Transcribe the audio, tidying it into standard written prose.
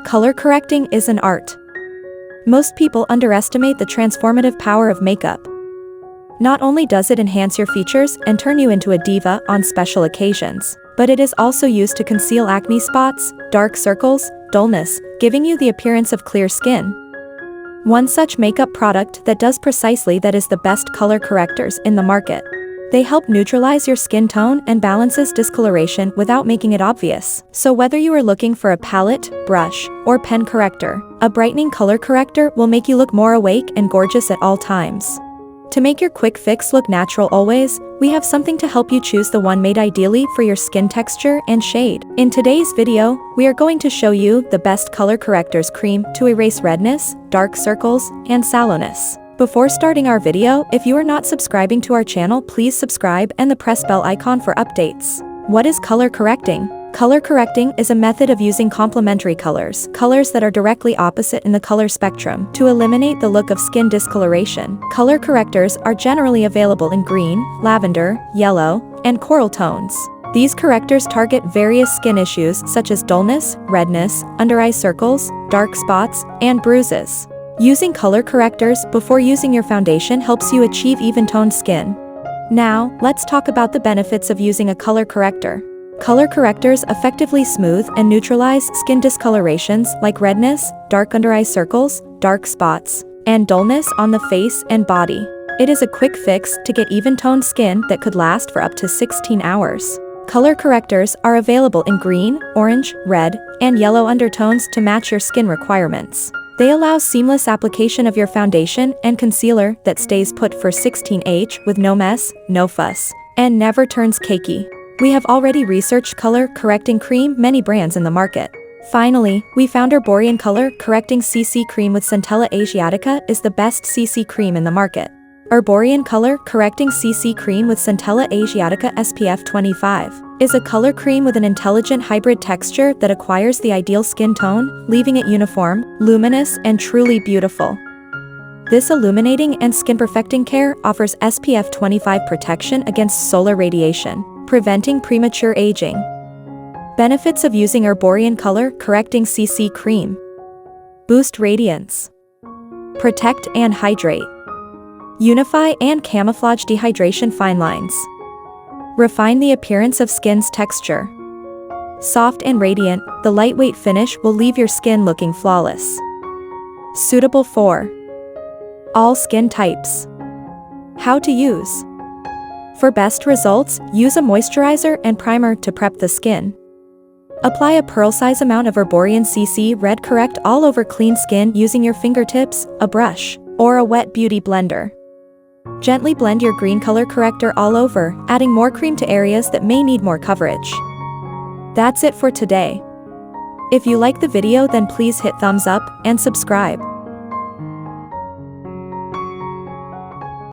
Color correcting is an art. Most people underestimate the transformative power of makeup. Not only does it enhance your features and turn you into a diva on special occasions, but it is also used to conceal acne spots, dark circles, dullness, giving you the appearance of clear skin. One such makeup product that does precisely that is the best color correctors in the market. They help neutralize your skin tone and balances discoloration without making it obvious. So whether you are looking for a palette, brush, or pen corrector, a brightening color corrector will make you look more awake and gorgeous at all times. To make your quick fix look natural always, we have something to help you choose the one made ideally for your skin texture and shade. In today's video, we are going to show you the best color correctors cream to erase redness, dark circles, and sallowness. Before starting our video, if you are not subscribing to our channel, please subscribe and press bell icon for updates. What is color correcting? Color correcting is a method of using complementary colors that are directly opposite in the color spectrum, to eliminate the look of skin discoloration. Color correctors are generally available in green, lavender, yellow, and coral tones. These correctors target various skin issues such as dullness, redness, under-eye circles, dark spots, and bruises. Using color correctors before using your foundation helps you achieve even-toned skin. Now, let's talk about the benefits of using a color corrector. Color correctors effectively smooth and neutralize skin discolorations like redness, dark under-eye circles, dark spots, and dullness on the face and body. It is a quick fix to get even-toned skin that could last for up to 16 hours. Color correctors are available in green, orange, red, and yellow undertones to match your skin requirements. They allow seamless application of your foundation and concealer that stays put for 16H with no mess, no fuss, and never turns cakey. We have already researched color correcting cream many brands in the market. Finally, we found our Borean Color Correcting CC Cream with Centella Asiatica is the best CC cream in the market. Our Borean Color Correcting CC Cream with Centella Asiatica SPF 25 is a color cream with an intelligent hybrid texture that acquires the ideal skin tone, leaving it uniform, luminous, and truly beautiful. This illuminating and skin perfecting care offers SPF 25 protection against solar radiation, preventing premature aging. Benefits of using our Borean Color Correcting CC Cream: boost radiance, protect and hydrate, unify and camouflage dehydration fine lines, refine the appearance of skin's texture. Soft and radiant, the lightweight finish will leave your skin looking flawless. Suitable for all skin types. How to use. For best results, use a moisturizer and primer to prep the skin. Apply a pearl-size amount of Borean CC Red Correct all over clean skin using your fingertips, a brush, or a wet beauty blender. Gently blend your green color corrector all over, adding more cream to areas that may need more coverage. That's it for today. If you like the video, then please hit thumbs up and subscribe.